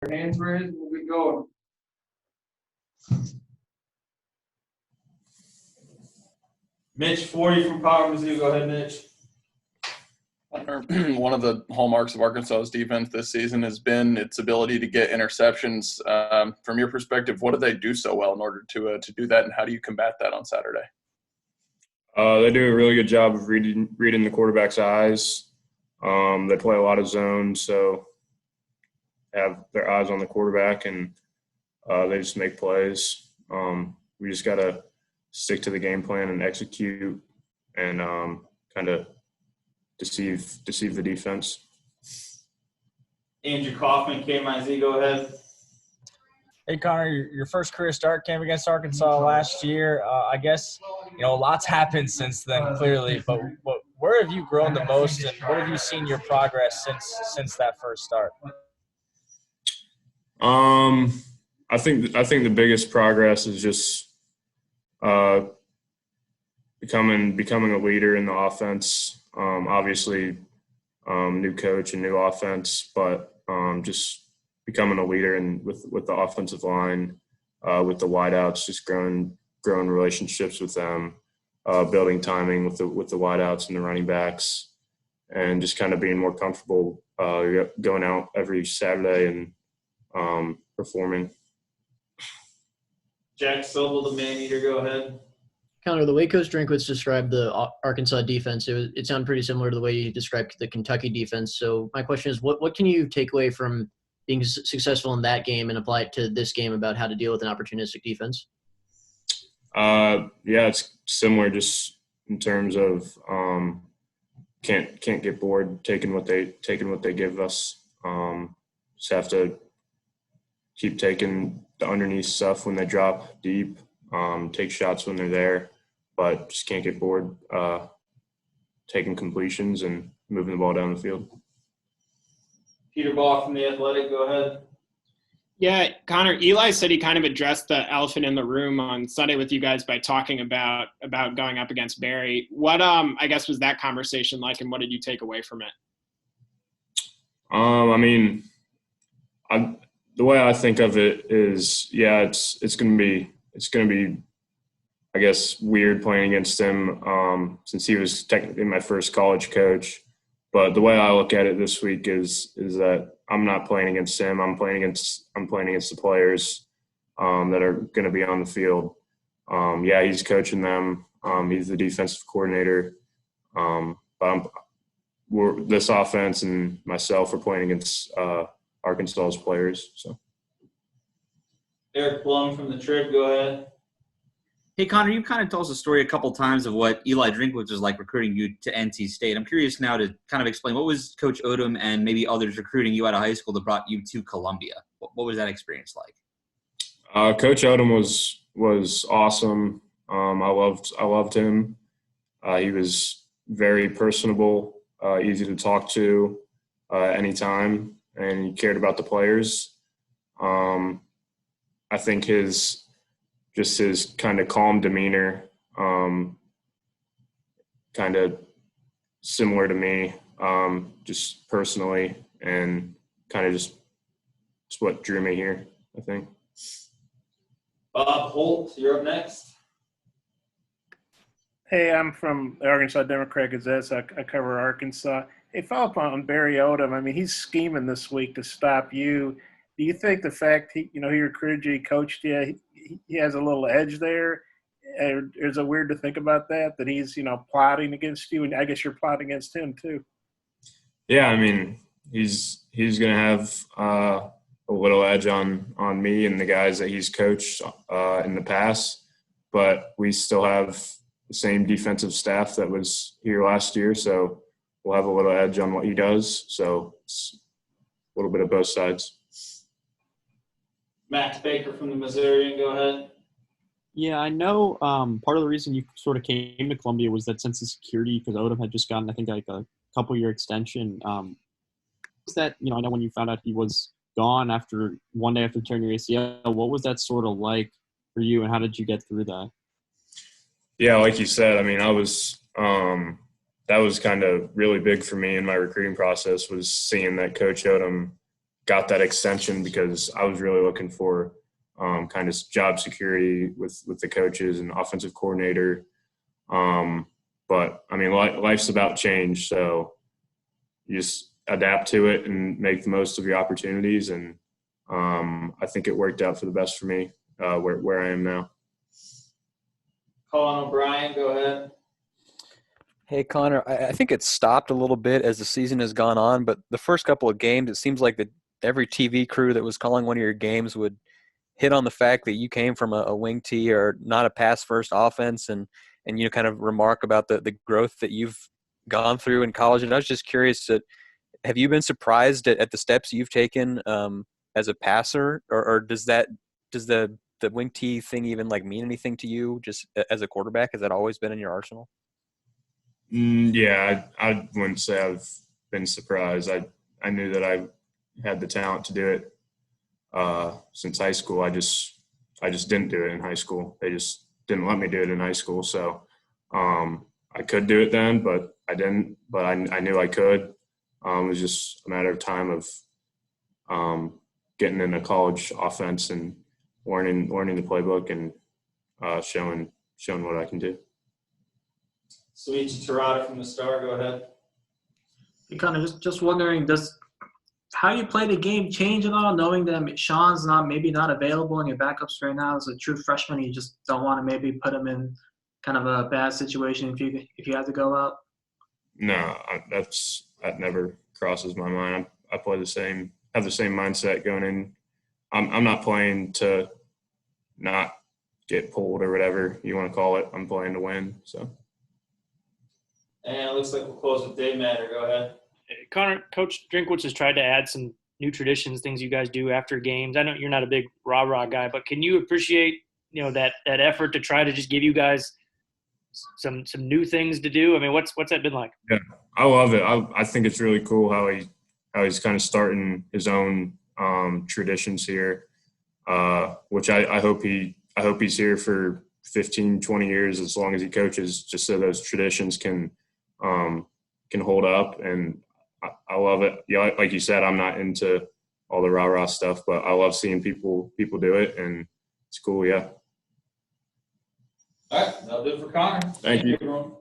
Hands raised, we'll be going. Mitch Forty from Power Mizzou. Go ahead, Mitch. One of the hallmarks of Arkansas's defense this season has been its ability to get interceptions. From your perspective, what do they do so well in order to do that, and how do you combat that on Saturday? They do a really good job of reading the quarterback's eyes. They play a lot of zones, so have their eyes on the quarterback, and they just make plays. We just got to stick to the game plan and execute and kind of deceive the defense. Andrew Kaufman, KMIZ, go ahead. Hey, Connor, your first career start came against Arkansas last year. I guess, lots happened since then, clearly, but where have you grown the most, and what have you seen your progress since that first start? I think the biggest progress is just becoming a leader in the offense. Obviously, new coach and new offense, but just becoming a leader and with the offensive line, with the wideouts, just growing relationships with them, building timing with the wideouts and the running backs, and just kind of being more comfortable going out every Saturday and performing. Jack Sobel, the man eater, go ahead. Connor, the way Coach Drinkwitz described the Arkansas defense, it sounded pretty similar to the way you described the Kentucky defense. So my question is, what can you take away from being successful in that game and apply it to this game about how to deal with an opportunistic defense? Yeah, it's similar, just in terms of can't get bored taking what they give us. Just have to keep taking the underneath stuff when they drop deep. Take shots when they're there, but just can't get bored taking completions and moving the ball down the field. Peter Ball from The Athletic, go ahead. Yeah, Connor, Eli said he kind of addressed the elephant in the room on Sunday with you guys by talking about going up against Barry. What, I guess, was that conversation like, and what did you take away from it? The way I think of it is, yeah, it's going to be, I guess, weird playing against him since he was technically my first college coach. But the way I look at it this week is that I'm not playing against him. I'm playing against the players that are going to be on the field. Yeah, he's coaching them. He's the defensive coordinator. But this offense and myself are playing against Arkansas's players. So. Eric Blum from The Trib, go ahead. Hey, Connor, you kind of told us a story a couple times of what Eli Drinkwitz was like recruiting you to NC State. I'm curious now to kind of explain, what was Coach Odom and maybe others recruiting you out of high school that brought you to Columbia? What was that experience like? Coach Odom was awesome. I loved him. He was very personable, easy to talk to anytime, and he cared about the players. I think his kind of calm demeanor, kind of similar to me, just personally, and kind of just what drew me here, I think. Bob Holt, you're up next. Hey, I'm from the Arkansas Democrat Gazette, so I cover Arkansas. Hey, follow up on Barry Odom. I mean, he's scheming this week to stop you. Do you think the fact he recruited you, he coached you, he has a little edge there? Is it weird to think about that he's, plotting against you, and I guess you're plotting against him too? Yeah, I mean, he's going to have a little edge on me and the guys that he's coached in the past, but we still have the same defensive staff that was here last year, so we'll have a little edge on what he does. So it's a little bit of both sides. Max Baker from the Missourian, go ahead. Yeah, I know part of the reason you sort of came to Columbia was that sense of security, because Odom had just gotten, I think, like a couple-year extension. Was that, I know when you found out he was gone one day after tearing your ACL, what was that sort of like for you, and how did you get through that? Yeah, like you said, I mean, that was kind of really big for me in my recruiting process, was seeing that Coach Odom got that extension because I was really looking for kind of job security with the coaches and offensive coordinator. But I mean, life's about change, so you just adapt to it and make the most of your opportunities. And I think it worked out for the best for me where I am now. Colin O'Brien, go ahead. Hey, Connor, I think it's stopped a little bit as the season has gone on, but the first couple of games, it seems like that every TV crew that was calling one of your games would hit on the fact that you came from a wing tee or not a pass-first offense and you know, kind of remark about the growth that you've gone through in college. And I was just curious, have you been surprised at the steps you've taken as a passer, or does the wing tee thing even like mean anything to you just as a quarterback? Has that always been in your arsenal? Yeah, I wouldn't say I've been surprised. I knew that I had the talent to do it since high school. I just didn't do it in high school. They just didn't let me do it in high school. So I could do it then, but I didn't. But I knew I could. It was just a matter of time of getting in a college offense and learning the playbook and showing what I can do. Suichi Terada from the Star, go ahead. Kind of just wondering, does how you play the game change at all, knowing that Sean's maybe not available and your backups right now as a true freshman, you just don't want to maybe put him in kind of a bad situation if you have to go out? No, that never crosses my mind. I play have the same mindset going in. I'm not playing to not get pulled or whatever you want to call it. I'm playing to win. So. And it looks like we'll close with Dave Matter. Go ahead. Connor, Coach Drinkwitz has tried to add some new traditions, things you guys do after games. I know you're not a big rah-rah guy, but can you appreciate, you know, that effort to try to just give you guys some new things to do? I mean, what's that been like? Yeah, I love it. I think it's really cool how he's kind of starting his own traditions here, which I hope he's here for 15, 20 years as long as he coaches, just so those traditions can hold up. And I love it. Yeah, like you said, I'm not into all the rah-rah stuff, but I love seeing people do it, and it's cool. Yeah. All right, that'll do it for Connor. Thank you. Everyone.